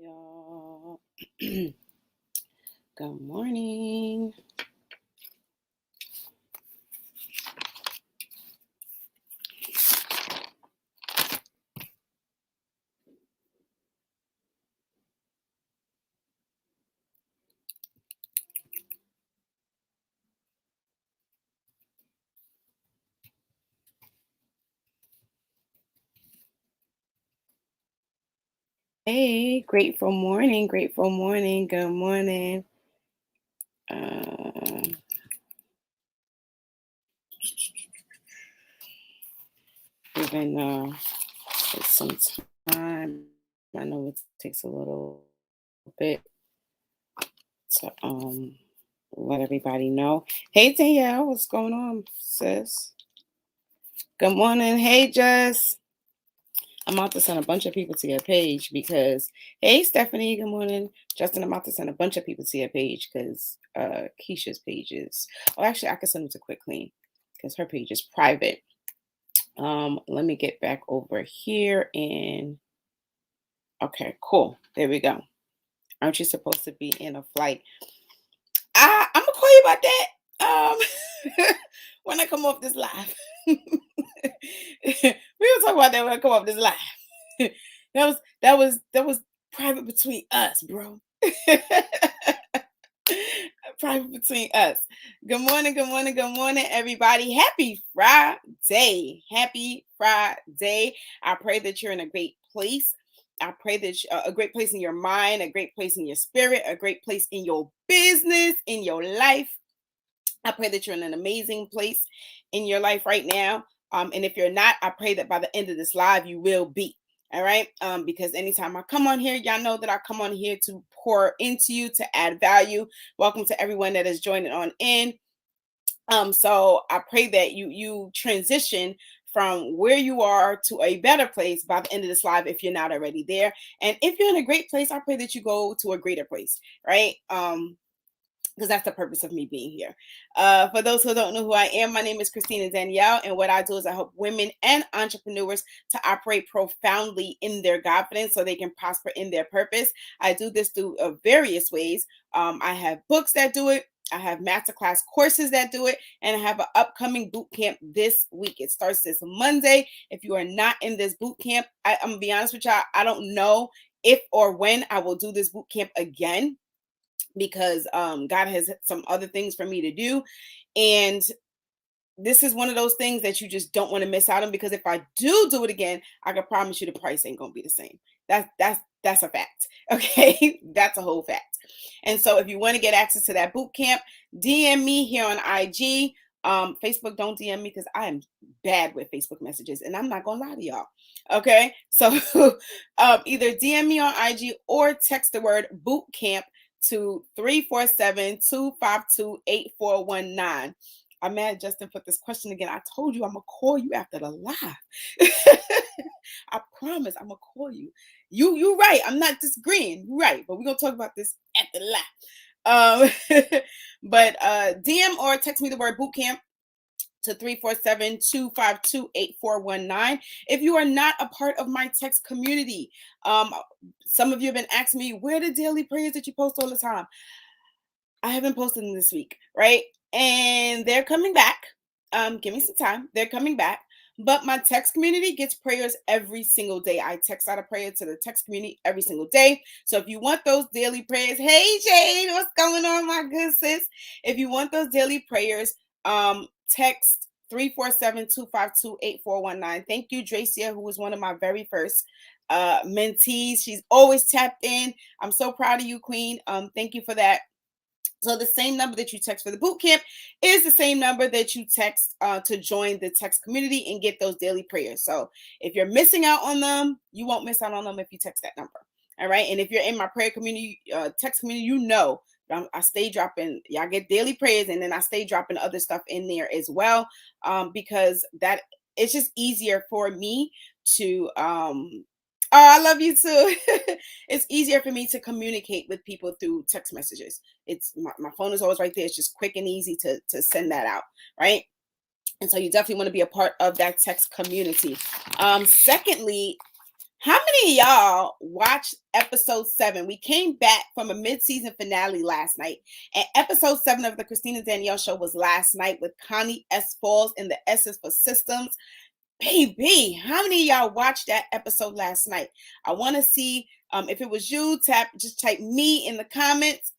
Y'all. Good morning. Hey, grateful morning, grateful morning. Good morning. Uh, Given it some time. I know it takes a little bit to let everybody know. Hey Danielle, what's going on, sis? Good morning. Hey Jess. I'm about to send a bunch of people to your page because, hey, Stephanie, good morning. Justin, I'm about to send a bunch of people to your page because Keisha's page is, oh, actually, I can send them to Quick Clean because her page is private. Let me get back over here and, okay, cool. There we go. Aren't you supposed to be in a flight? I'm going to call you about that when I come off this live. We'll talk about that when I come off this live. that was private between us, bro. Private between us. Good morning, good morning, good morning, everybody. Happy Friday. Happy Friday. I pray that you're in a great place. I pray that a great place in your mind, a great place in your spirit, a great place in your business, in your life. I pray that you're in an amazing place in your life right now. And if you're not, I pray that by the end of this live, you will be. All right. Because anytime I come on here, y'all know that I come on here to pour into you, to add value. Welcome to everyone that is joining on in. So I pray that you transition from where you are to a better place by the end of this live if you're not already there. And if you're in a great place, I pray that you go to a greater place, right? Because that's the purpose of me being here. For those who don't know who I am, my name is Christina Danielle, and what I do is I help women and entrepreneurs to operate profoundly in their confidence so they can prosper in their purpose. I do this through various ways. I have books that do it. I have masterclass courses that do it, and I have an upcoming boot camp this week. It starts this Monday. If you are not in this boot camp, I'm gonna be honest with y'all, I don't know if or when I will do this boot camp again because God has some other things for me to do. And this is one of those things that you just don't want to miss out on, because if I do it again, I can promise you the price ain't gonna be the same. That's a fact. Okay. That's a whole fact. And so if you want to get access to that boot camp, DM me here on IG. Facebook, don't DM me because I am bad with Facebook messages, and I'm not gonna lie to y'all. Okay, so either DM me on IG or text the word boot camp to 347-252-8419. I'm mad Justin put this question again. I told you I'm gonna call you after the live. I promise I'm gonna call you. You right. I'm not disagreeing. You're right, but we're gonna talk about this after the live. But DM or text me the word boot camp to 347-252-8419. If you are not a part of my text community, some of you have been asking me, where are the daily prayers that you post all the time? I haven't posted them this week, right? And they're coming back. Give me some time. They're coming back. But my text community gets prayers every single day. I text out a prayer to the text community every single day. So if you want those daily prayers, hey Jane, what's going on, my good sis? If you want those daily prayers, text 347-252-8419. Thank you, Dracia, who was one of my very first mentees. She's always tapped in. I'm so proud of you, Queen. Thank you for that. So the same number that you text for the boot camp is the same number that you text to join the text community and get those daily prayers. So if you're missing out on them, you won't miss out on them if you text that number. All right. And if you're in my prayer community, text community, you know, I stay dropping, y'all get daily prayers, and then I stay dropping other stuff in there as well, because that it's just easier for me to oh, I love you too. It's easier for me to communicate with people through text messages. It's my phone is always right there. It's just quick and easy to send that out, right? And so you definitely want to be a part of that text community. Secondly, How many of y'all watched episode 7? We came back from a mid-season finale last night, and episode 7 of the Christina Danielle show was last night with Connie S. Falls and the S is for Systems. Baby, how many of y'all watched that episode last night? I want to see if it was you, just type me in the comments.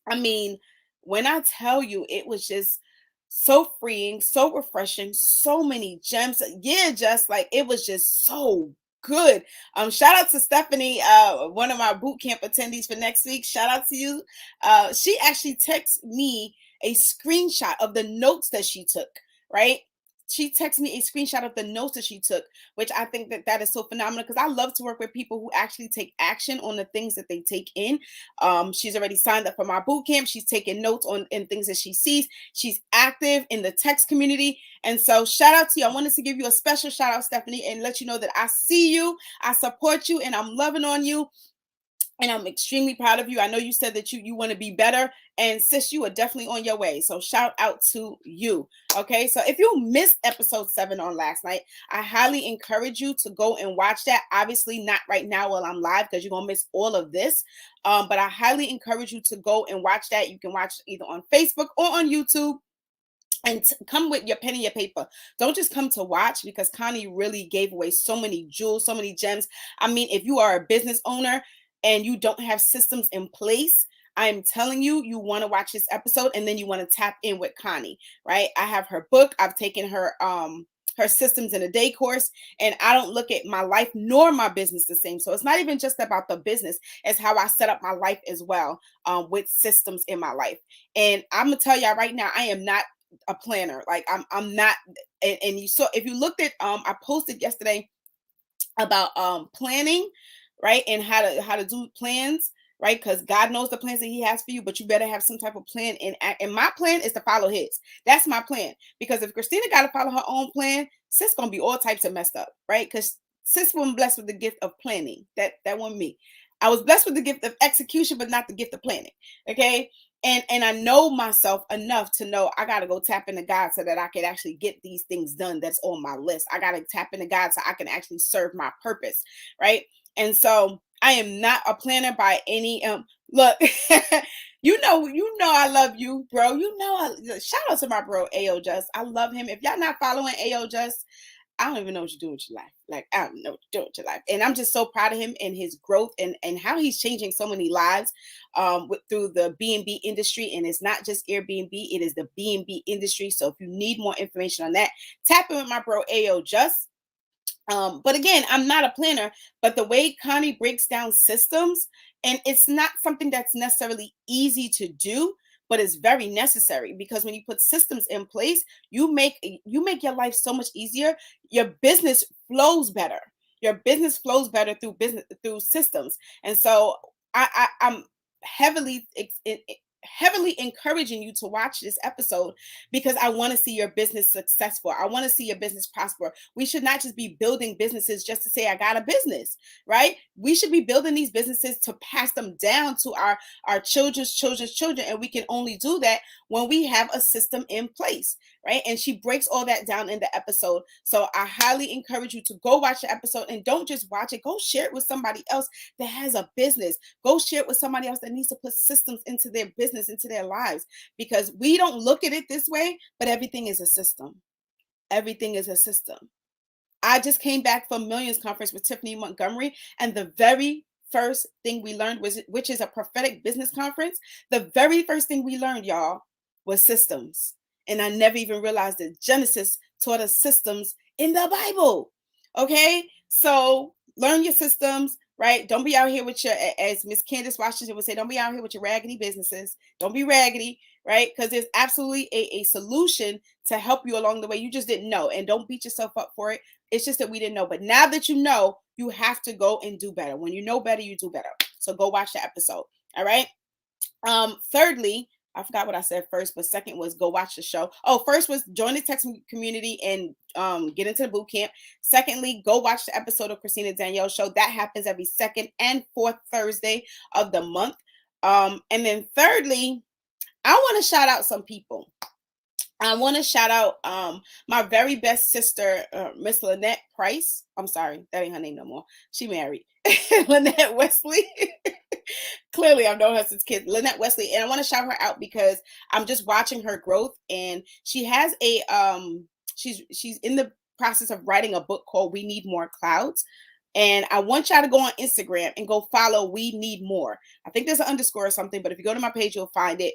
I mean, when I tell you, it was just so freeing, so refreshing, so many gems. Yeah, just like it was just so good. Shout out to Stephanie, one of my boot camp attendees for next week. Shout out to you. She actually texted me a screenshot of the notes that she took, right? She texted me a screenshot of the notes that she took, which I think that is so phenomenal because I love to work with people who actually take action on the things that they take in. She's already signed up for my boot camp. She's taking notes on in things that she sees. She's active in the text community. And so shout out to you. I wanted to give you a special shout out, Stephanie, and let you know that I see you, I support you, and I'm loving on you. And I'm extremely proud of you. I know you said that you want to be better. And sis, you are definitely on your way. So shout out to you. Okay. So if you missed episode 7 on last night, I highly encourage you to go and watch that. Obviously not right now while I'm live because you're going to miss all of this. But I highly encourage you to go and watch that. You can watch either on Facebook or on YouTube. And come with your pen and your paper. Don't just come to watch because Connie really gave away so many jewels, so many gems. I mean, if you are a business owner and you don't have systems in place, I'm telling you, you want to watch this episode and then you want to tap in with Connie, right? I have her book. I've taken her systems in a day course, and I don't look at my life nor my business the same. So it's not even just about the business, it's how I set up my life as well, with systems in my life. And I'm gonna tell y'all right now, I am not a planner. Like I'm not, and you saw, if you looked at I posted yesterday about planning, right? And how to do plans, right? Because God knows the plans that He has for you, but you better have some type of plan. And my plan is to follow His. That's my plan. Because if Christina got to follow her own plan, sis gonna be all types of messed up, right? Because sis wasn't blessed with the gift of planning. That wasn't me. I was blessed with the gift of execution, but not the gift of planning. Okay. And I know myself enough to know I got to go tap into God so that I can actually get these things done that's on my list. I got to tap into God so I can actually serve my purpose, right? And so I am not a planner by any look. you know I love you, bro. Shout out to my bro AO Just. I love him. If y'all not following AO Just, I don't even know what you're doing with your life. Like, I don't know what you're doing with your life. And I'm just so proud of him and his growth and how he's changing so many lives through the B&B industry. And it's not just Airbnb, it is the B&B industry. So if you need more information on that, tap in with my bro AO Just. But again, I'm not a planner, but the way Connie breaks down systems, and it's not something that's necessarily easy to do, but it's very necessary because when you put systems in place, you make your life so much easier. Your business flows better. Your business flows better through systems. And so I'm heavily heavily encouraging you to watch this episode because I want to see your business successful. I want to see your business prosper. We should not just be building businesses just to say I got a business, right? We should be building these businesses to pass them down to our children's children, and we can only do that when we have a system in place, right? And she breaks all that down in the episode. So I highly encourage you to go watch the episode, and don't just watch it, go share it with somebody else that has a business. Go share it with somebody else that needs to put systems into their business, into their lives, because we don't look at it this way, but everything is a system. Everything is a system. I just came back from Millions Conference with Tiffany Montgomery, and the very first thing we learned was, which is a prophetic business conference, the very first thing we learned, y'all, was systems. And I never even realized that Genesis taught us systems in the Bible. Okay, so learn your systems, right? Don't be out here with your, as Miss Candace Washington would say, don't be out here with your raggedy businesses. Don't be raggedy, right? Because there's absolutely a solution to help you along the way. You just didn't know, and don't beat yourself up for it. It's just that we didn't know. But now that you know, you have to go and do better. When you know better, you do better. So go watch the episode. All right. Thirdly, I forgot what I said first, but second was go watch the show. Oh, first was join the text community and get into the boot camp. Secondly, go watch the episode of Christina Danielle show. That happens every second and fourth Thursday of the month. And then thirdly, I want to shout out some people. I want to shout out my very best sister, Miss Lynette Price. I'm sorry, that ain't her name no more. She married. Lynette Wesley. Clearly, I've known her since kids. Lynette Wesley, and I want to shout her out because I'm just watching her growth, and she has a she's in the process of writing a book called We Need More Clouds. And I want y'all to go on Instagram and go follow We Need More. I think there's an underscore or something, but if you go to my page, you'll find it.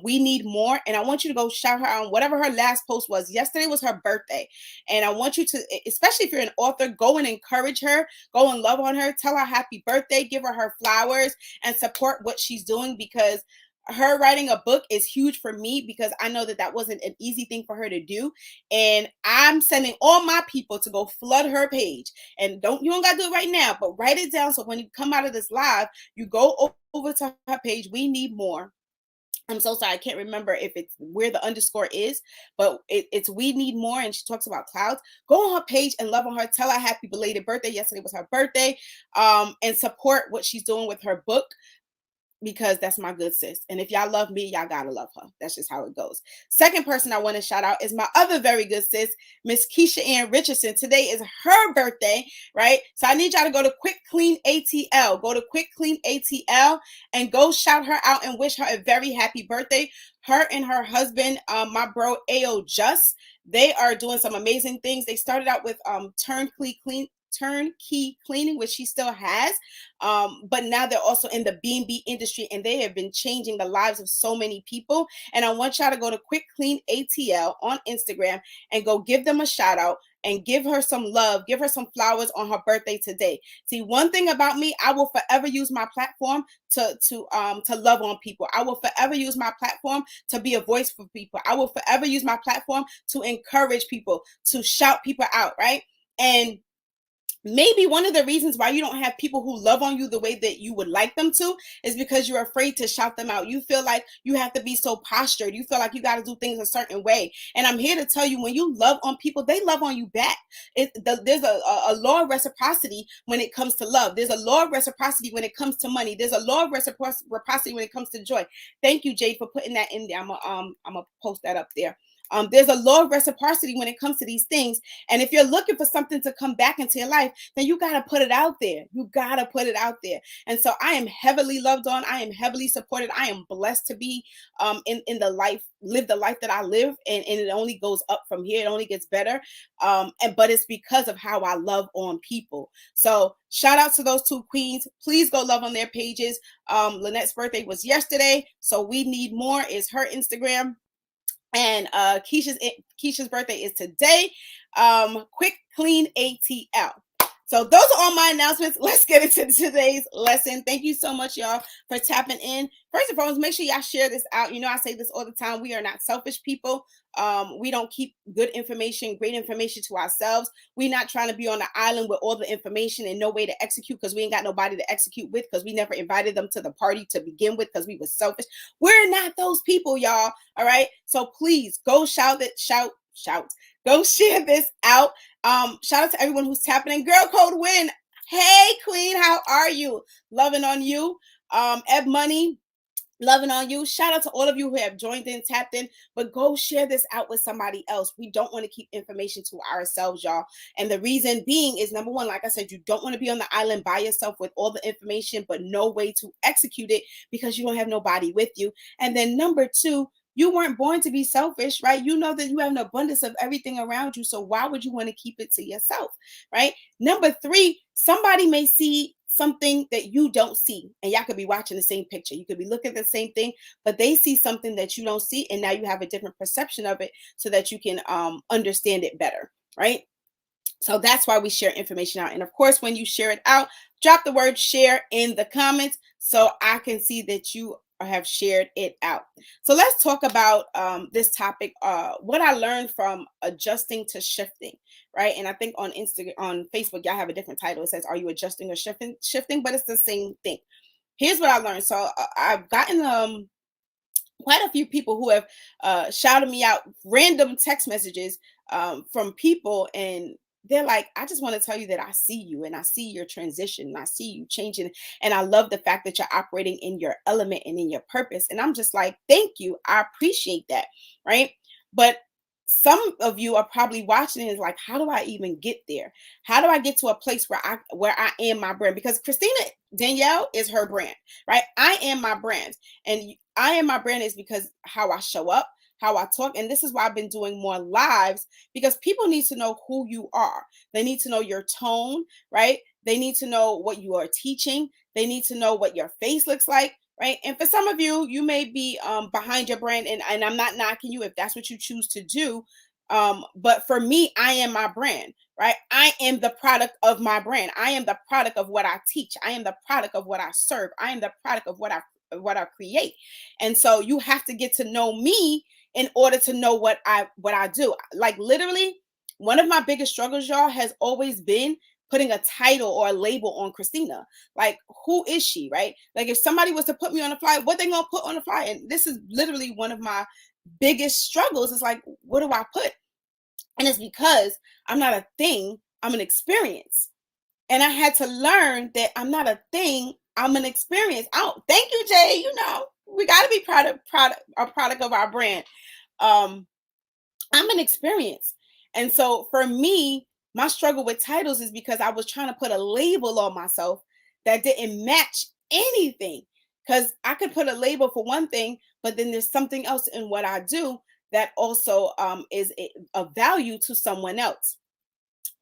We Need More. And I want you to go shout her out on whatever her last post was. Yesterday was her birthday. And I want you to, especially if you're an author, go and encourage her, go and love on her, tell her happy birthday, give her flowers, and support what she's doing, because her writing a book is huge for me, because I know that that wasn't an easy thing for her to do. And I'm sending all my people to go flood her page. And you don't gotta do it right now, but write it down so when you come out of this live, you go over to her page. We Need More. I'm so sorry, I can't remember if it's where the underscore is, but it's We Need More, and she talks about clouds. Go on her page and love on her. Tell her happy belated birthday. Yesterday was her birthday, and support what she's doing with her book, because that's my good sis. And if y'all love me, y'all gotta love her. That's just how it goes. Second person I want to shout out is my other very good sis, Miss Keisha Ann Richardson. Today is her birthday, right? So I need y'all to go to Quick Clean ATL. Go to Quick Clean ATL and go shout her out and wish her a very happy birthday. Her and her husband, my bro AO Just, they are doing some amazing things. They started out with turnkey cleaning, which she still has, but now they're also in the B&B industry, and they have been changing the lives of so many people. And I want y'all to go to Quick Clean ATL on Instagram and go give them a shout out and give her some love, give her some flowers on her birthday today. See, one thing about me, I will forever use my platform to love on people. I will forever use my platform to be a voice for people. I will forever use my platform to encourage people, to shout people out, right? And maybe one of the reasons why you don't have people who love on you the way that you would like them to is because you're afraid to shout them out. You feel like you have to be so postured. You feel like you got to do things a certain way. And I'm here to tell you, when you love on people, they love on you back. There's a law of reciprocity when it comes to love. There's a law of reciprocity when it comes to money. There's a law of reciprocity when it comes to joy. Thank you, Jade, for putting that in there. I'm gonna post that up there. There's a law of reciprocity when it comes to these things. And if you're looking for something to come back into your life, then you got to put it out there. You got to put it out there. And so I am heavily loved on. I am heavily supported. I am blessed to be in the live the life that I live. And it only goes up from here. It only gets better. But it's because of how I love on people. So shout out to those two queens. Please go love on their pages. Lynette's birthday was yesterday. So We Need More is her Instagram. And Keisha's birthday is today. Quick Clean ATL. So those are all my announcements. Let's get into today's lesson. Thank you so much, y'all, for tapping in. First and foremost, make sure y'all share this out. You know, I say this all the time. We are not selfish people. We don't keep good information, great information to ourselves. We're not trying to be on the island with all the information and no way to execute, because we ain't got nobody to execute with, because we never invited them to the party to begin with, because we were selfish. We're not those people, y'all. All right. So please go shout. Go share this out. Shout out to everyone who's tapping in. Girl Code Win. Hey, Queen, how are you? Loving on you. Eb Money, loving on you. Shout out to all of you who have joined in, tapped in, but go share this out with somebody else. We don't want to keep information to ourselves, y'all. And the reason being is, number one, like I said, you don't want to be on the island by yourself with all the information, but no way to execute it because you don't have nobody with you. And then number two, you weren't born to be selfish, right? You know that you have an abundance of everything around you. So why would you want to keep it to yourself, right? Number three, somebody may see something that you don't see, and y'all could be watching the same picture. You could be looking at the same thing, but they see something that you don't see, and now you have a different perception of it so that you can understand it better, right? So that's why we share information out. And of course, when you share it out, drop the word share in the comments so I can see that you have shared it out. So let's talk about this topic, what I learned from adjusting to shifting, right? And I think on Instagram, on Facebook, y'all have a different title. It says, are you adjusting or shifting? But it's the same thing. Here's what I learned. So I've gotten quite a few people who have shouted me out random text messages from people, and they're like, I just want to tell you that I see you, and I see your transition, and I see you changing, and I love the fact that you're operating in your element and in your purpose. And I'm just like, thank you, I appreciate that, right? But some of you are probably watching and is like, how do I even get there? How do I get to a place where I am my brand? Because Christina Danielle is her brand, right? I am my brand. And I am my brand is because how I show up, how I talk. And this is why I've been doing more lives, because people need to know who you are. They need to know your tone, right? They need to know what you are teaching. They need to know what your face looks like, right? And for some of you, you may be behind your brand, and I'm not knocking you if that's what you choose to do. But for me, I am my brand, right? I am the product of my brand. I am the product of what I teach. I am the product of what I serve. I am the product of what I create. And so you have to get to know me in order to know what I do. Like literally, one of my biggest struggles, y'all, has always been putting a title or a label on Christina. Like, who is she, right? Like, if somebody was to put me on a flyer, what they gonna put on the flyer? And this is literally one of my biggest struggles. Is like, what do I put? And it's because I'm not a thing, I'm an experience. And I had to learn that I'm not a thing, I'm an experience. Oh, thank you, Jay. We got to be a product of our brand. Um, I'm an experience. And so for me, my struggle with titles is because I was trying to put a label on myself that didn't match anything. Because I could put a label for one thing, but then there's something else in what I do that also is a value to someone else.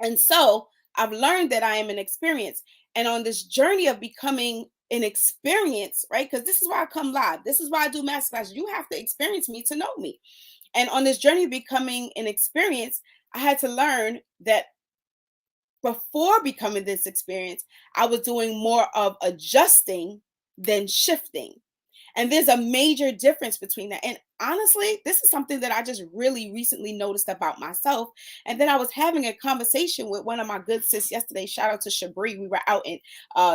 And so I've learned that I am an experience. And on this journey of becoming an experience, right? Because this is why I come live. This is why I do masterclass. You have to experience me to know me. And on this journey of becoming an experience, I had to learn that before becoming this experience, I was doing more of adjusting than shifting. And there's a major difference between that. And honestly, this is something that I just really recently noticed about myself. And then I was having a conversation with one of my good sis yesterday. Shout out to Shabri. We were out in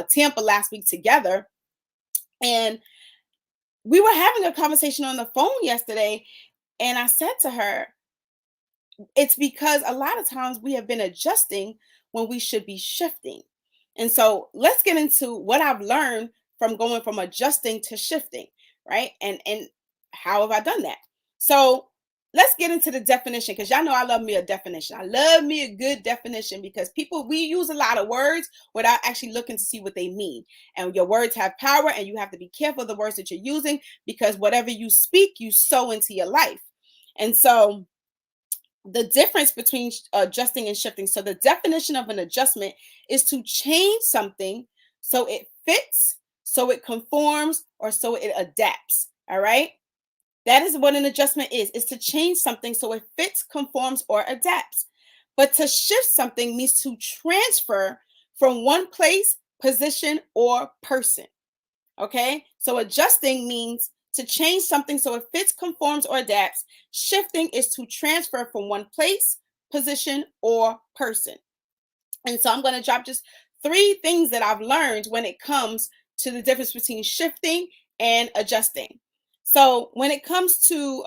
Tampa last week together. And we were having a conversation on the phone yesterday. And I said to her, it's because a lot of times we have been adjusting when we should be shifting. And so let's get into what I've learned from going from adjusting to shifting, right? And how have I done that? So let's get into the definition, because y'all know I love me a definition. I love me a good definition, because we use a lot of words without actually looking to see what they mean. And your words have power, and you have to be careful of the words that you're using, because whatever you speak, you sow into your life. And so the difference between adjusting and shifting. So the definition of an adjustment is to change something so it fits, so it conforms, or so it adapts. All right. That is what an adjustment is to change something so it fits, conforms, or adapts. But to shift something means to transfer from one place, position, or person. Okay. So adjusting means to change something so it fits, conforms, or adapts. Shifting is to transfer from one place, position, or person. And so I'm going to drop just 3 things that I've learned when it comes to the difference between shifting and adjusting. So when it comes to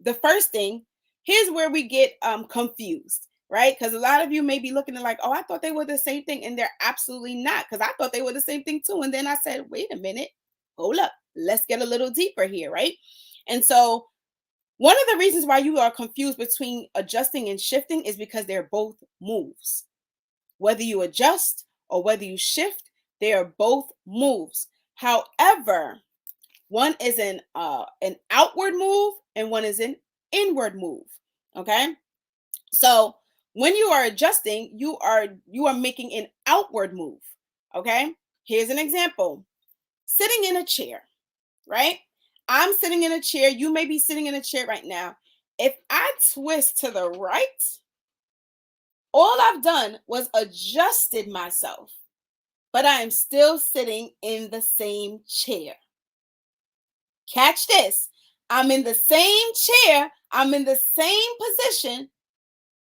the first thing, here's where we get confused, right? Because a lot of you may be looking at like, oh, I thought they were the same thing, and they're absolutely not. Because I thought they were the same thing too, and then I said, wait a minute, hold up, let's get a little deeper here, right? And so one of the reasons why you are confused between adjusting and shifting is because they're both moves. Whether you adjust or whether you shift, they are both moves. However, one is an outward move and one is an inward move. Okay. So when you are adjusting, you are making an outward move. Okay. Here's an example. Sitting in a chair, right? I'm sitting in a chair. You may be sitting in a chair right now. If I twist to the right, all I've done was adjusted myself, but I am still sitting in the same chair. Catch this. I'm in the same chair. I'm in the same position.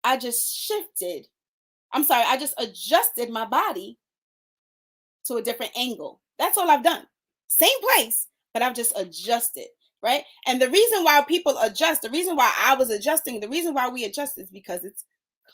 I just shifted. I just adjusted my body to a different angle. That's all I've done. Same place, but I've just adjusted, right? And the reason why people adjust, the reason why I was adjusting, the reason why we adjust is because it's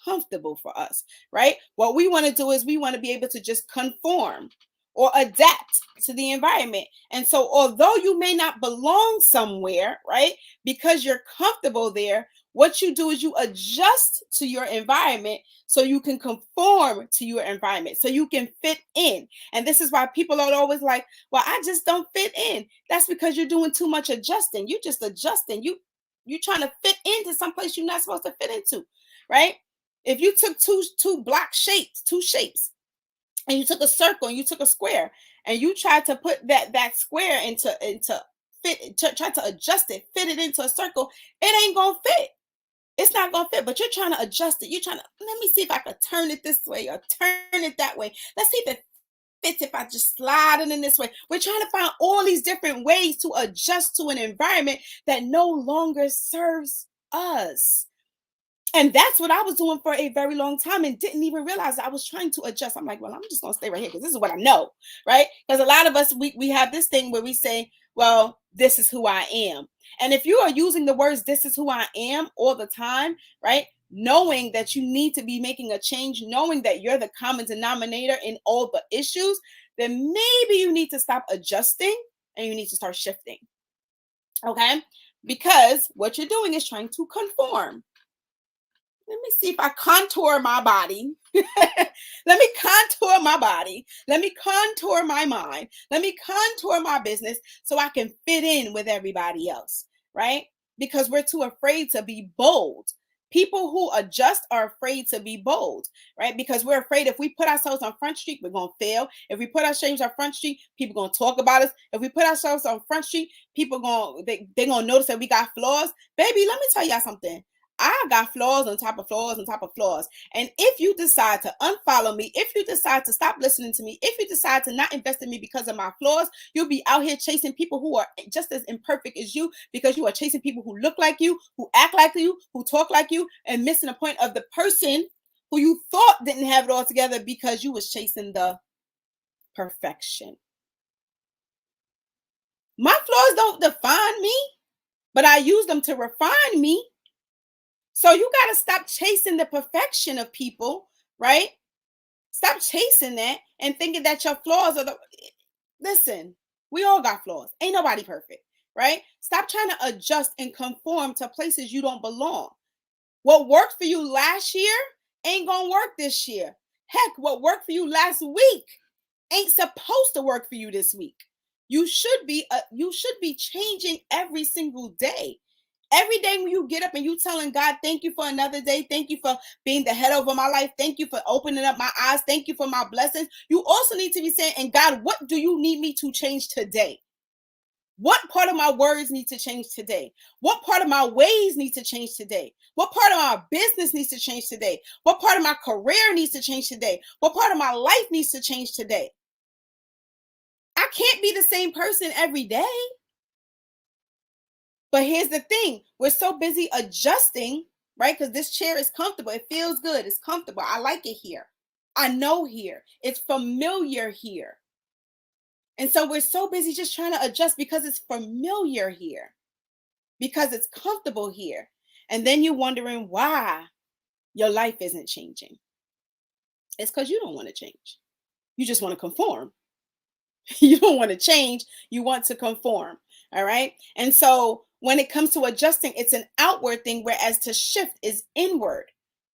comfortable for us, right? What we want to do is we want to be able to just conform. or adapt to the environment. And so, although you may not belong somewhere, right, because you're comfortable there, what you do is you adjust to your environment so you can conform to your environment, so you can fit in. And this is why people are always like, well, I just don't fit in. That's because you're doing too much adjusting. You just adjusting. You trying to fit into someplace you're not supposed to fit into, right? If you took two block shapes, two shapes, and you took a circle and you took a square, and you tried to put that square into fit, try to adjust it, fit it into a circle, it ain't gonna fit. It's not gonna fit, but you're trying to adjust it. You're trying to, let me see if I could turn it this way or turn it that way. Let's see if it fits if I just slide it in this way. We're trying to find all these different ways to adjust to an environment that no longer serves us. And that's what I was doing for a very long time and didn't even realize I was trying to adjust. I'm like, well, I'm just going to stay right here because this is what I know, right? Because a lot of us, we have this thing where we say, well, this is who I am. And if you are using the words, this is who I am all the time, right? Knowing that you need to be making a change, knowing that you're the common denominator in all the issues, then maybe you need to stop adjusting and you need to start shifting. Okay? Because what you're doing is trying to conform. Let me see if I contour my body. Let me contour my body. Let me contour my mind. Let me contour my business so I can fit in with everybody else, right? Because we're too afraid to be bold. People who adjust are afraid to be bold, right? Because we're afraid if we put ourselves on Front Street, we're going to fail. If we put ourselves on Front Street, people going to talk about us. If we put ourselves on Front Street, people they're going to notice that we got flaws. Baby, let me tell y'all something. I got flaws on top of flaws on top of flaws. And if you decide to unfollow me, if you decide to stop listening to me, if you decide to not invest in me because of my flaws, you'll be out here chasing people who are just as imperfect as you, because you are chasing people who look like you, who act like you, who talk like you, and missing the point of the person who you thought didn't have it all together because you was chasing the perfection. My flaws don't define me, but I use them to refine me. So you got to stop chasing the perfection of people, right? Stop chasing that and thinking that your flaws are the. Listen, we all got flaws. Ain't nobody perfect, right? Stop trying to adjust and conform to places you don't belong. What worked for you last year ain't going to work this year. Heck, what worked for you last week ain't supposed to work for you this week. You should be changing every single day. Every day when you get up and you telling God, thank you for another day. Thank you for being the head over my life. Thank you for opening up my eyes. Thank you for my blessings. You also need to be saying, and God, what do you need me to change today? What part of my words need to change today? What part of my ways need to change today? What part of my business needs to change today? What part of my career needs to change today? What part of my life needs to change today? I can't be the same person every day. But here's the thing, we're so busy adjusting, right? Because this chair is comfortable. It feels good. It's comfortable. I like it here. I know here. It's familiar here. And so we're so busy just trying to adjust because it's familiar here, because it's comfortable here. And then you're wondering why your life isn't changing. It's because you don't want to change. You just want to conform. You don't want to change. You want to conform. All right. And so when it comes to adjusting, it's an outward thing, whereas to shift is inward,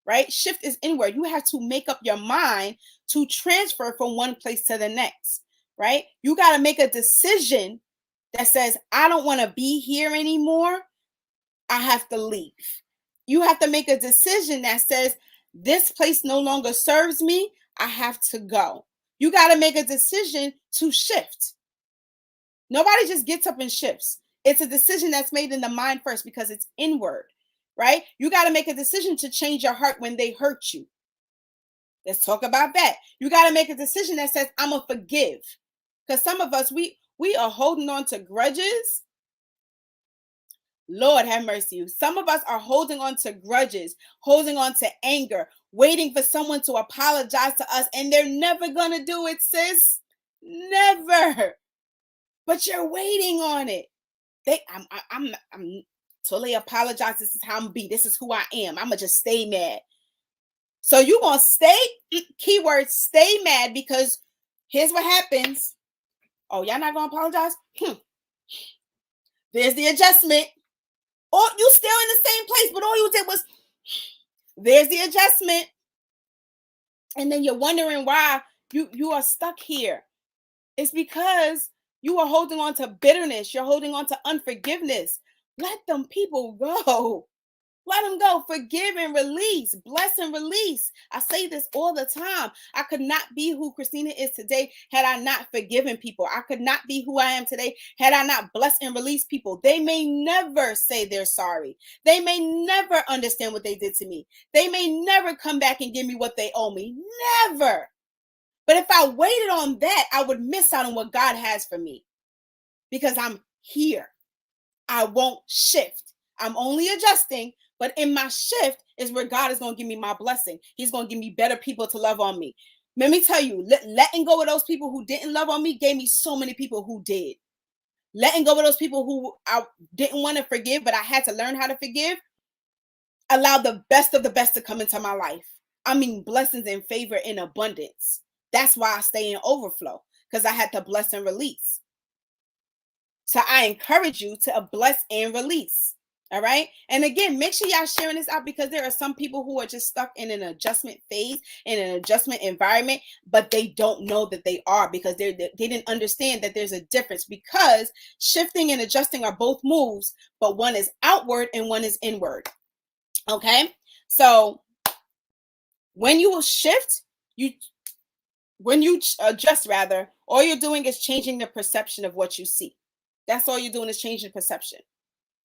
right? Shift is inward. You have to make up your mind to transfer from one place to the next, right? You got to make a decision that says, I don't want to be here anymore. I have to leave. You have to make a decision that says, this place no longer serves me. I have to go. You got to make a decision to shift. Nobody just gets up and shifts. It's a decision that's made in the mind first because it's inward, right? You got to make a decision to change your heart when they hurt you. Let's talk about that. You got to make a decision that says, I'm going to forgive. Because some of us, we are holding on to grudges. Lord have mercy. Some of us are holding on to grudges, holding on to anger, waiting for someone to apologize to us, and they're never going to do it, sis. Never. But you're waiting on it. I'm till they apologize. This is how I'm gonna be. This is who I am. I'm gonna just stay mad. So you're gonna stay, keyword, stay mad, because Here's what happens. Oh, y'all not gonna apologize? There's the adjustment. Or you still in the same place, but all you did was there's the adjustment. And then you're wondering why you are stuck here. It's because you are holding on to bitterness. You're holding on to unforgiveness. Let them people go. Let them go. Forgive and release. Bless and release. I say this all the time. I could not be who Christina is today had I not forgiven people. I could not be who I am today had I not blessed and released people. They may never say they're sorry. They may never understand what they did to me. They may never come back and give me what they owe me. Never. But if I waited on that, I would miss out on what God has for me because I'm here. I won't shift. I'm only adjusting, but in my shift is where God is going to give me my blessing. He's going to give me better people to love on me. Let me tell you, letting go of those people who didn't love on me gave me so many people who did. Letting go of those people who I didn't want to forgive, but I had to learn how to forgive, allowed the best of the best to come into my life. I mean, blessings and favor in abundance. That's why I stay in overflow, because I had to bless and release. So I encourage you to bless and release. All right. And again, make sure y'all sharing this out because there are some people who are just stuck in an adjustment phase, in an adjustment environment, but they don't know that they are because they didn't understand that there's a difference because shifting and adjusting are both moves, but one is outward and one is inward. Okay. So when you will shift, when you adjust rather, all you're doing is changing the perception of what you see. That's all you're doing is changing perception.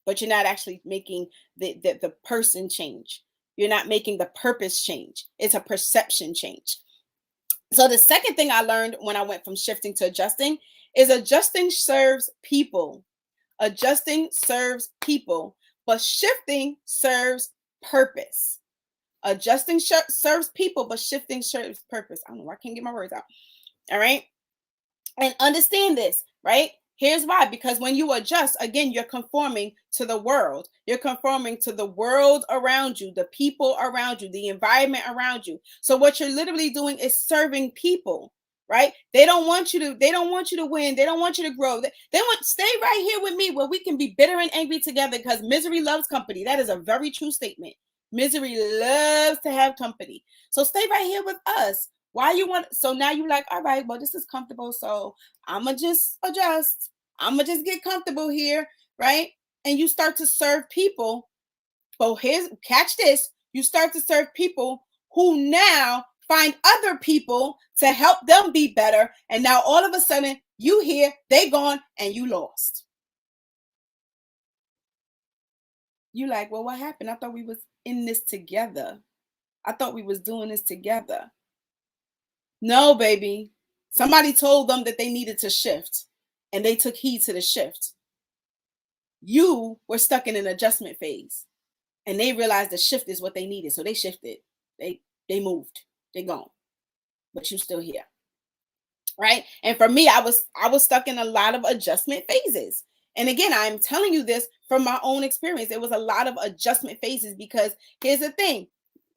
But you're not actually making the person change. You're not making the purpose change. It's a perception change. So the second thing I learned when I went from shifting to adjusting is adjusting serves people. Adjusting serves people, but shifting serves purpose. Adjusting serves people, but shifting serves purpose. I don't know why I can't get my words out. All right. And understand this, right? Here's why. Because when you adjust, again, you're conforming to the world. You're conforming to the world around you, the people around you, the environment around you. So what you're literally doing is serving people, right? They don't want you to win. They don't want you to grow. They want stay right here with me where we can be bitter and angry together because misery loves company. That is a very true statement. Misery loves to have company. So stay right here with us. Why you want? So now you're like, all right, well, this is comfortable. So I'ma just adjust. I'ma just get comfortable here, right? And you start to serve people. But catch this. You start to serve people who now find other people to help them be better. And now all of a sudden you here, they gone, and you lost. You like, well, what happened? I thought we was in this together. I thought we was doing this together. No, baby. Somebody told them that they needed to shift and they took heed to the shift. You were stuck in an adjustment phase and they realized the shift is what they needed. So they shifted. They moved. They gone. But you still here. Right? And for me, I was stuck in a lot of adjustment phases. And again, I'm telling you this from my own experience. There was a lot of adjustment phases because here's the thing.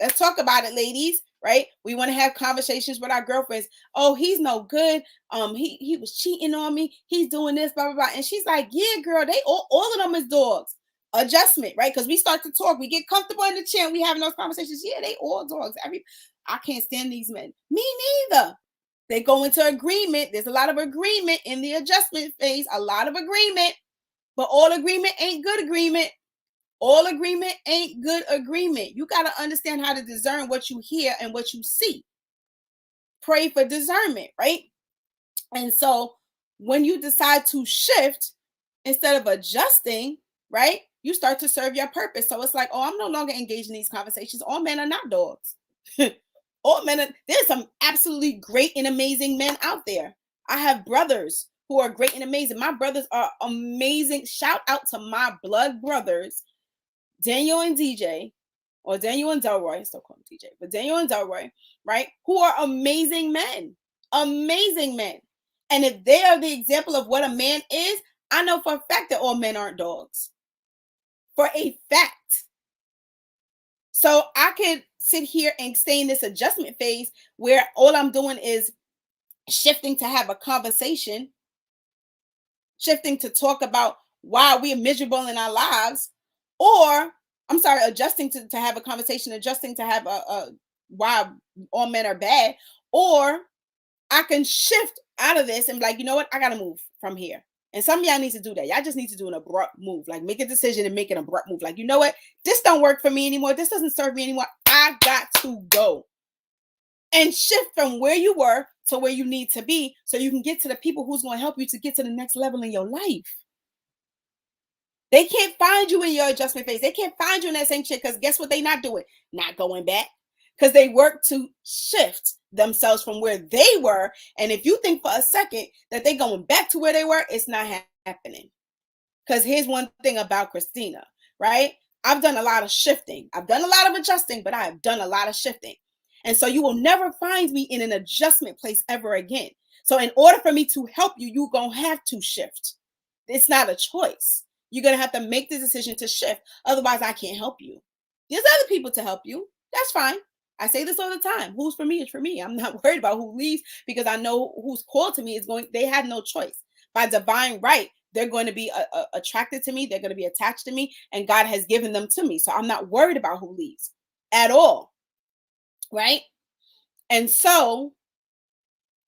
Let's talk about it, ladies. Right? We want to have conversations with our girlfriends. Oh, he's no good. He was cheating on me. He's doing this, blah, blah, blah. And she's like, yeah, girl, they all of them is dogs. Adjustment, right? Because we start to talk. We get comfortable in the chair. We having those conversations. Yeah, they all dogs. I can't stand these men. Me neither. They go into agreement. There's a lot of agreement in the adjustment phase. A lot of agreement. But all agreement ain't good agreement. All agreement ain't good agreement. You got to understand how to discern what you hear and what you see. Pray for discernment, right? And so when you decide to shift instead of adjusting, right, you start to serve your purpose. So it's like, oh, I'm no longer engaged in these conversations. All men are not dogs. All men there's some absolutely great and amazing men out there. I have brothers who are great and amazing. My brothers are amazing. Shout out to my blood brothers, Daniel and DJ, or Daniel and Delroy, I still call him DJ, but Daniel and Delroy, right? Who are amazing men. Amazing men. And if they are the example of what a man is, I know for a fact that all men aren't dogs. For a fact. So I could sit here and stay in this adjustment phase where all I'm doing is shifting to have a conversation, shifting to talk about why we are miserable in our lives, or I'm sorry, adjusting to have a conversation, adjusting to have a why all men are bad, or I can shift out of this and be like, you know what, I gotta move from here. And some of y'all need to do that. Y'all just need to do an abrupt move, like make a decision and make an abrupt move. Like, you know what, this don't work for me anymore. This doesn't serve me anymore. I got to go and shift from where you were to where you need to be so you can get to the people who's going to help you to get to the next level in your life. They can't find you in your adjustment phase. They can't find you in that same shit because guess what they not doing? Not going back. Because they work to shift themselves from where they were. And if you think for a second that they're going back to where they were, it's not happening. Because here's one thing about Christina, right? I've done a lot of shifting. I've done a lot of adjusting, but I have done a lot of shifting. And so you will never find me in an adjustment place ever again. So in order for me to help you, you're going to have to shift. It's not a choice. You're going to have to make the decision to shift. Otherwise, I can't help you. There's other people to help you. That's fine. I say this all the time. Who's for me is for me. I'm not worried about who leaves because I know who's called to me is going, they have no choice. By divine right, they're going to be attracted to me. They're going to be attached to me. And God has given them to me. So I'm not worried about who leaves at all. Right? And so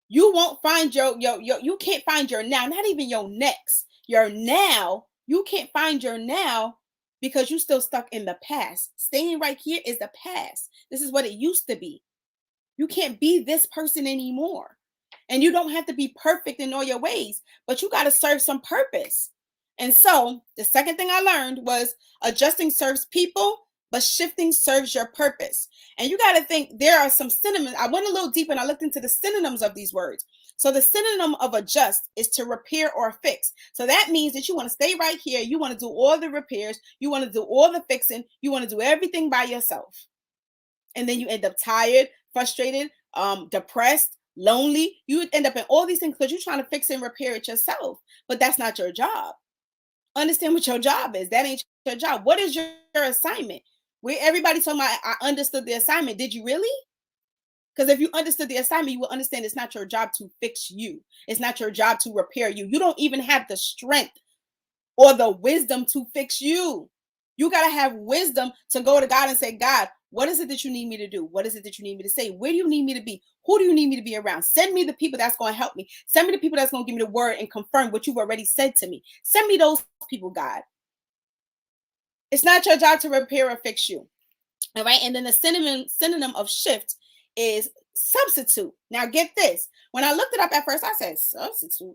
you won't find you can't find your now, not even your next. Your now, you can't find your now because you're still stuck in the past. Staying right here is the past. This is what it used to be. You can't be this person anymore. And you don't have to be perfect in all your ways, but you got to serve some purpose. And so the second thing I learned was adjusting serves people, but shifting serves your purpose. And you got to think there are some synonyms. I went a little deep and I looked into the synonyms of these words. So the synonym of adjust is to repair or fix. So that means that you want to stay right here. You want to do all the repairs. You want to do all the fixing. You want to do everything by yourself. And then you end up tired, frustrated, depressed, lonely. You would end up in all these things because you're trying to fix and repair it yourself. But that's not your job. Understand what your job is. That ain't your job. What is your assignment? Where everybody's talking about, I understood the assignment. Did you really? Because if you understood the assignment, you will understand it's not your job to fix you. It's not your job to repair you. You don't even have the strength or the wisdom to fix you. You got to have wisdom to go to God and say, God, what is it that you need me to do? What is it that you need me to say? Where do you need me to be? Who do you need me to be around? Send me the people that's going to help me. Send me the people that's going to give me the word and confirm what you've already said to me. Send me those people, God. It's not your job to repair or fix you. All right. And then the synonym of shift is substitute. Now get this. When I looked it up at first, I said, substitute?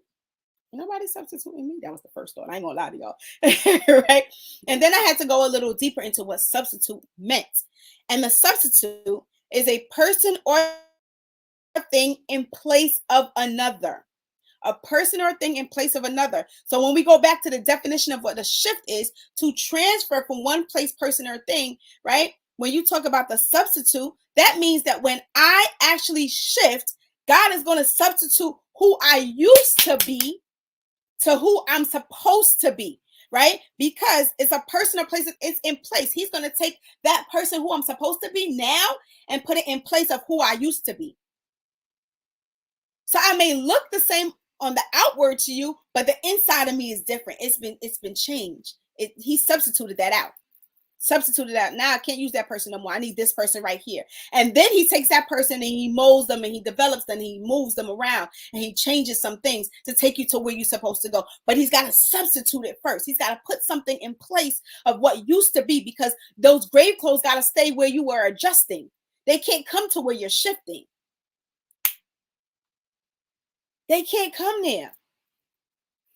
Nobody substituting me. That was the first thought. I ain't gonna lie to y'all. Right. And then I had to go a little deeper into what substitute meant. And the substitute is a person or thing in place of another. A person or thing in place of another. So when we go back to the definition of what a shift is, to transfer from one place, person, or thing, right? When you talk about the substitute, that means that when I actually shift, God is going to substitute who I used to be to who I'm supposed to be, right? Because it's a person or place, it's in place. He's going to take that person who I'm supposed to be now and put it in place of who I used to be. So I may look the same on the outward to you, but the inside of me is different. It's been changed. He substituted that out. Now I can't use that person no more. I need this person right here. And then he takes that person and he molds them and he develops them and he moves them around and he changes some things to take you to where you're supposed to go. But he's got to substitute it first. He's got to put something in place of what used to be, because those grave clothes got to stay where you were adjusting. They can't come to where you're shifting. They can't come there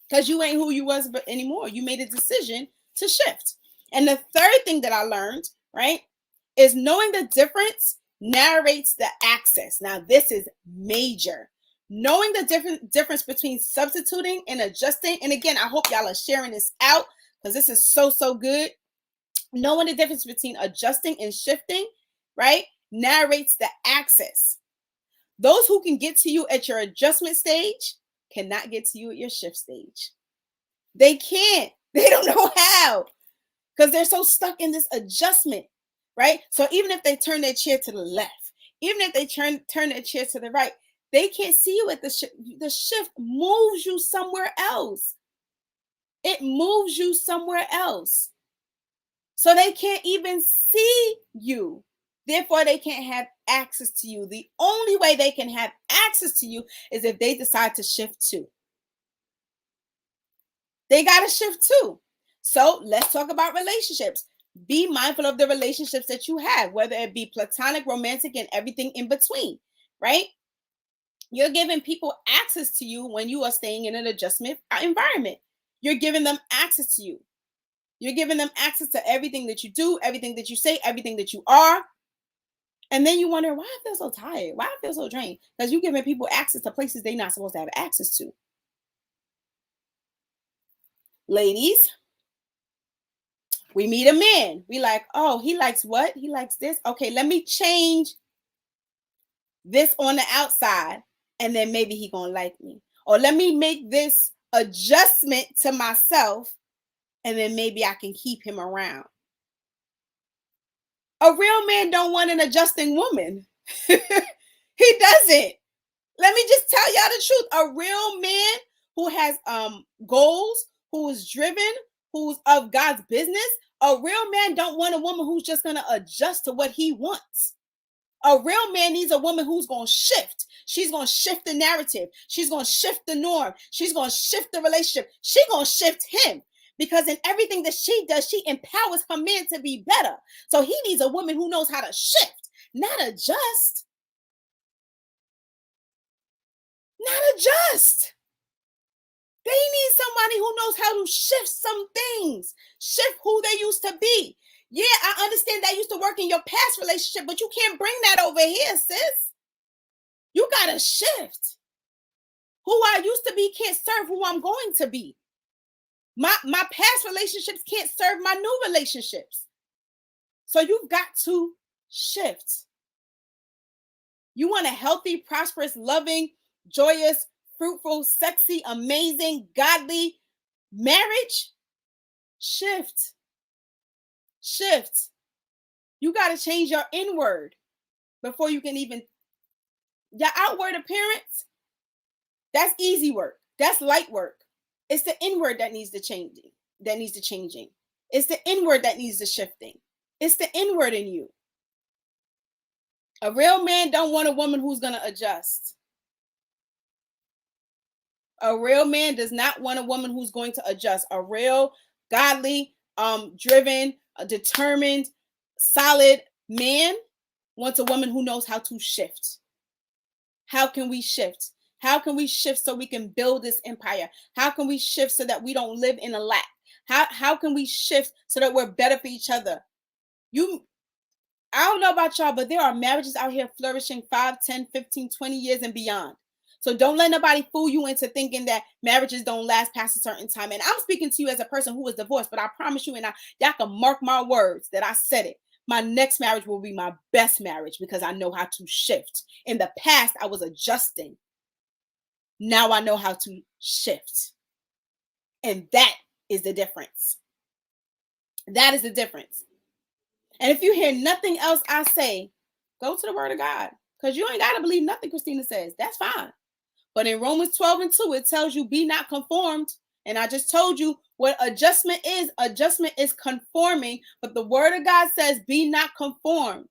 because you ain't who you was anymore. You made a decision to shift. And the third thing that I learned, right, is knowing the difference narrates the access. Now, this is major. Knowing the difference between substituting and adjusting. And again, I hope y'all are sharing this out because this is so good. Knowing the difference between adjusting and shifting, right, narrates the access. Those who can get to you at your adjustment stage cannot get to you at your shift stage. They can't. They don't know how because they're so stuck in this adjustment, right? So even if they turn their chair to the left, even if they turn their chair to the right, They can't see you at the shift. The shift moves you somewhere else. It moves you somewhere else. So they can't even see you. Therefore, they can't have access to you. The only way they can have access to you is if they decide to shift too. They got to shift too. So let's talk about relationships. Be mindful of the relationships that you have, whether it be platonic, romantic, and everything in between, right? You're giving people access to you when you are staying in an adjustment environment. You're giving them access to you. You're giving them access to everything that you do, everything that you say, everything that you are. And then you wonder, why I feel so tired? Why I feel so drained? Because you're giving people access to places they're not supposed to have access to. Ladies, we meet a man. We like, oh, he likes what? He likes this. Okay, let me change this on the outside, and then maybe he gonna like me. Or let me make this adjustment to myself, and then maybe I can keep him around. A real man don't want an adjusting woman. He doesn't. Let me just tell y'all the truth. A real man who has goals, who is driven, who's of God's business, a real man don't want a woman who's just going to adjust to what he wants. A real man needs a woman who's going to shift. She's going to shift the narrative. She's going to shift the norm. She's going to shift the relationship. She's going to shift him. Because in everything that she does, she empowers her man to be better. So he needs a woman who knows how to shift, not adjust. Not adjust. They need somebody who knows how to shift some things, shift who they used to be. Yeah, I understand that used to work in your past relationship, but you can't bring that over here, sis. You got to shift. Who I used to be can't serve who I'm going to be. My past relationships can't serve my new relationships. So you've got to shift. You want a healthy, prosperous, loving, joyous, fruitful, sexy, amazing, godly marriage? Shift. Shift. You got to change your inward before you can even, your outward appearance, that's easy work. That's light work. It's the inward that needs the changing, It's the inward that needs the shifting. It's the inward in you. A real man don't want a woman who's going to adjust. A real man does not want a woman who's going to adjust. A real, godly, driven, determined, solid man wants a woman who knows how to shift. How can we shift? How can we shift so we can build this empire? How can we shift so that we don't live in a lack? How can we shift so that we're better for each other? I don't know about y'all, but there are marriages out here flourishing 5, 10, 15, 20 years and beyond. So don't let nobody fool you into thinking that marriages don't last past a certain time. And I'm speaking to you as a person who was divorced, but I promise you, and y'all can mark my words that I said it. My next marriage will be my best marriage because I know how to shift. In the past, I was adjusting. Now I know how to shift. And that is the difference. That is the difference. And if you hear nothing else I say, go to the word of God. Because you ain't got to believe nothing Christina says. That's fine. But in Romans 12:2, it tells you, be not conformed. And I just told you what adjustment is. Adjustment is conforming. But the word of God says, be not conformed.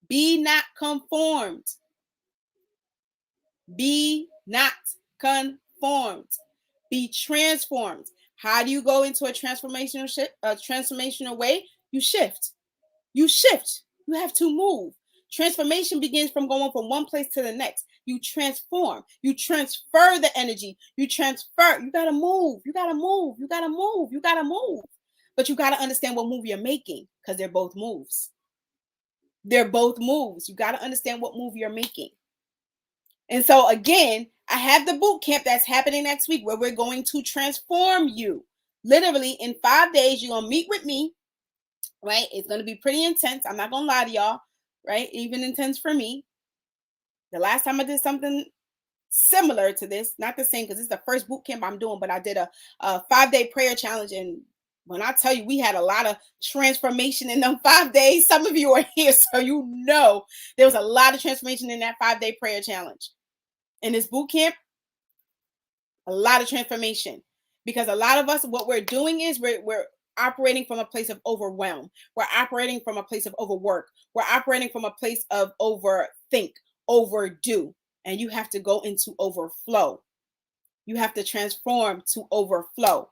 Be not conformed. Be not conformed. Be transformed. How do you go into a transformational way? You shift. You shift. You have to move. Transformation begins from going from one place to the next. You transform. You transfer the energy. You transfer. You got to move. You got to move. You got to move. You got to move. But you got to understand what move you're making because they're both moves. They're both moves. You got to understand what move you're making. And so again, I have the boot camp that's happening next week where we're going to transform you. Literally in 5 days, you're going to meet with me, right? It's going to be pretty intense. I'm not going to lie to y'all, right? Even intense for me. The last time I did something similar to this, not the same because it's the first boot camp I'm doing, but I did a 5-day prayer challenge and When I tell you we had a lot of transformation in them 5 days, some of you are here, so you know there was a lot of transformation in that 5 day prayer challenge. In this boot camp, a lot of transformation, because a lot of us, what we're doing is we're operating from a place of overwhelm. We're operating from a place of overwork. We're operating from a place of overthink, overdo, and you have to go into overflow. You have to transform to overflow.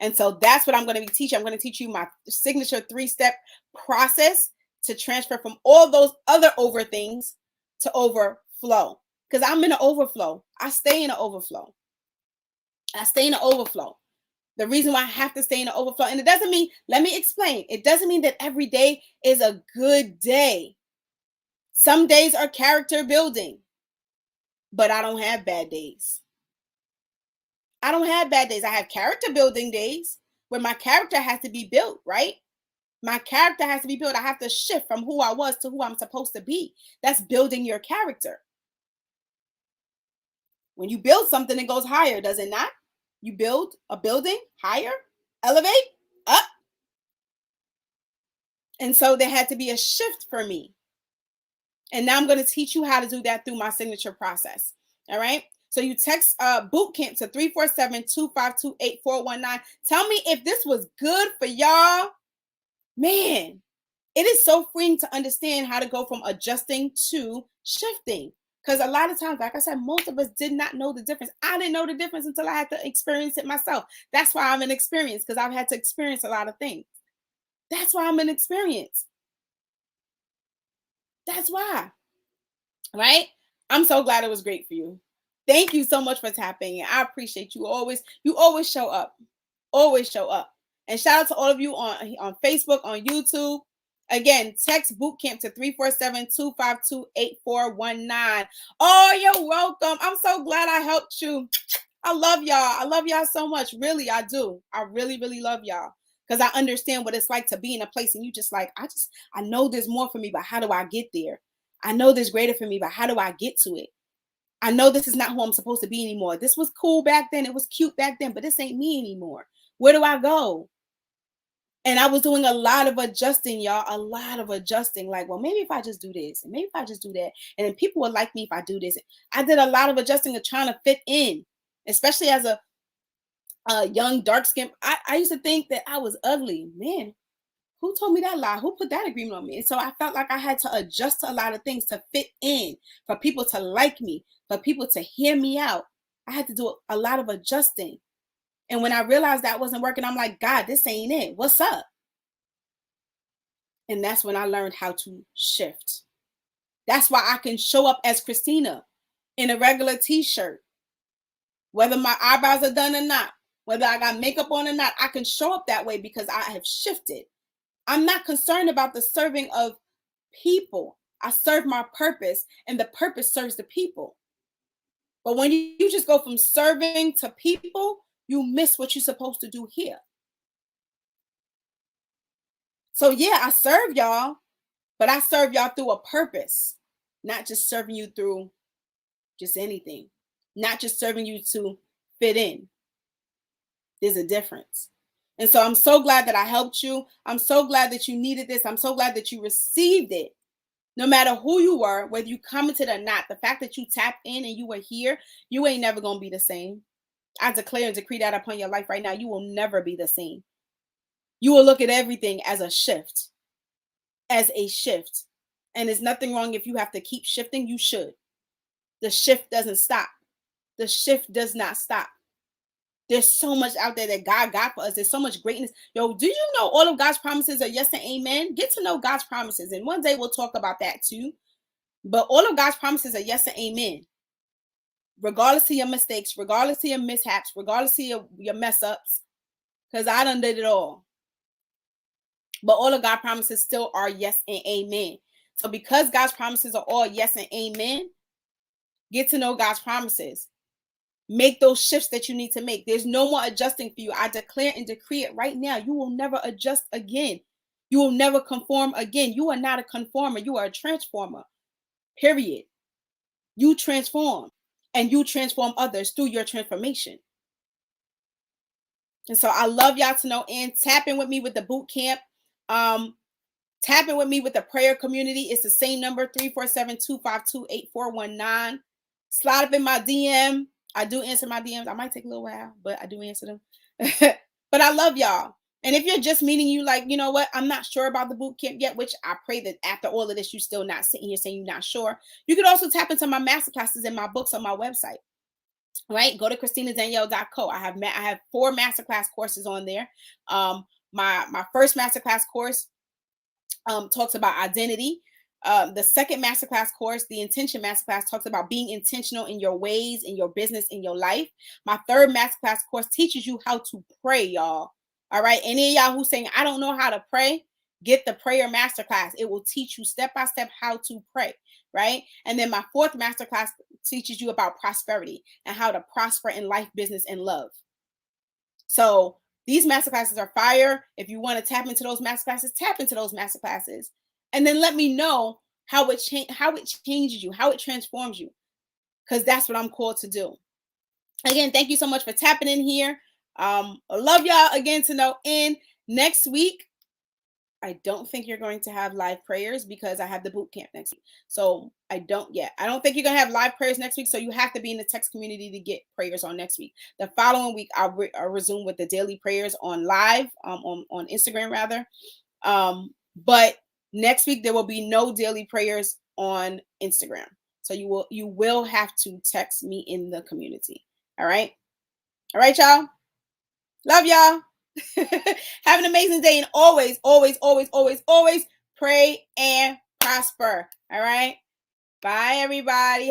And so that's what I'm going to be teaching. I'm going to teach you my signature 3-step process to transfer from all those other over things to overflow. Because I'm in an overflow. I stay in an overflow. I stay in an overflow. The reason why I have to stay in an overflow, and it doesn't mean, let me explain. It doesn't mean that every day is a good day. Some days are character building, but I don't have bad days. I don't have bad days. I have character building days where my character has to be built, right? My character has to be built. I have to shift from who I was to who I'm supposed to be. That's building your character. When you build something, it goes higher, does it not? You build a building higher, elevate, up. And so there had to be a shift for me. And now I'm going to teach you how to do that through my signature process. All right. So you text boot camp to 347-252-8419. Tell me if this was good for y'all. Man, it is so freeing to understand how to go from adjusting to shifting. Because a lot of times, like I said, most of us did not know the difference. I didn't know the difference until I had to experience it myself. That's why I'm an experience, because I've had to experience a lot of things. That's why I'm an experience. That's why. Right? I'm so glad it was great for you. Thank you so much for tapping in. I appreciate you always. You always show up. Always show up. And shout out to all of you on Facebook, on YouTube. Again, text bootcamp to 347-252-8419. Oh, you're welcome. I'm so glad I helped you. I love y'all. I love y'all so much. Really, I do. I really, really love y'all. Because I understand what it's like to be in a place and you just like, I know there's more for me, but how do I get there? I know there's greater for me, but how do I get to it? I know this is not who I'm supposed to be anymore. This was cool back then. It was cute back then, but this ain't me anymore. Where do I go? And I was doing a lot of adjusting, y'all, a lot of adjusting. Like, well, maybe if I just do this, and maybe if I just do that, and then people would like me if I do this. I did a lot of adjusting and trying to fit in, especially as a young, dark skin. I used to think that I was ugly. Man, who told me that lie? Who put that agreement on me? And so I felt like I had to adjust to a lot of things to fit in, for people to like me, for people to hear me out. I had to do a lot of adjusting. And when I realized that wasn't working, I'm like, God, this ain't it. What's up? And that's when I learned how to shift. That's why I can show up as Christina in a regular t-shirt, whether my eyebrows are done or not, whether I got makeup on or not. I can show up that way because I have shifted. I'm not concerned about the serving of people. I serve my purpose, and the purpose serves the people. But when you just go from serving to people, you miss what you're supposed to do here. So yeah, I serve y'all, but I serve y'all through a purpose, not just serving you through just anything, not just serving you to fit in. There's a difference. And so I'm so glad that I helped you. I'm so glad that you needed this. I'm so glad that you received it. No matter who you were, whether you commented or not, the fact that you tapped in and you were here, you ain't never going to be the same. I declare and decree that upon your life right now. You will never be the same. You will look at everything as a shift, as a shift. And there's nothing wrong if you have to keep shifting. You should. The shift doesn't stop. The shift does not stop. There's so much out there that God got for us. There's so much greatness. Yo, do you know all of God's promises are yes and amen? Get to know God's promises. And one day we'll talk about that too. But all of God's promises are yes and amen. Regardless of your mistakes, regardless of your mishaps, regardless of your mess ups. Because I done did it all. But all of God's promises still are yes and amen. So because God's promises are all yes and amen, get to know God's promises. Make those shifts that you need to make. There's no more adjusting for you. I declare and decree it right now. You will never adjust again. You will never conform again. You are not a conformer. You are a transformer. Period. You transform, and you transform others through your transformation. And so I love y'all to no end. Tap in with me with the boot camp. Tap in with me with the prayer community. It's the same number, 347-252-8419. Slide up in my DM. I do answer my DMs. I might take a little while, but I do answer them. But I love y'all. And if you're just meeting, you like, you know what, I'm not sure about the boot camp yet, which I pray that after all of this, you're still not sitting here saying you're not sure. You could also tap into my masterclasses and my books on my website. Right? Go to ChristinaDanielle.co. I have 4 masterclass courses on there. My first masterclass course talks about identity. The second masterclass course, the intention masterclass, talks about being intentional in your ways, in your business, in your life. My third masterclass course teaches you how to pray, y'all. All right. Any of y'all who's saying, I don't know how to pray, get the prayer masterclass. It will teach you step by step how to pray. Right. And then my fourth masterclass teaches you about prosperity and how to prosper in life, business, and love. So these masterclasses are fire. If you want to tap into those masterclasses, tap into those masterclasses. And then let me know how it changes you, how it transforms you. Because that's what I'm called to do. Again, thank you so much for tapping in here. I love y'all again to no end. Next week, I don't think you're going to have live prayers because I have the boot camp next week. So I don't think you're going to have live prayers next week. So you have to be in the text community to get prayers on next week. The following week, I'll resume with the daily prayers on live, on Instagram rather. But next week, there will be no daily prayers on Instagram. So you will have to text me in the community. All right. All right, y'all. Love y'all. Have an amazing day, and always, always, always, always, always pray and prosper. All right. Bye, everybody.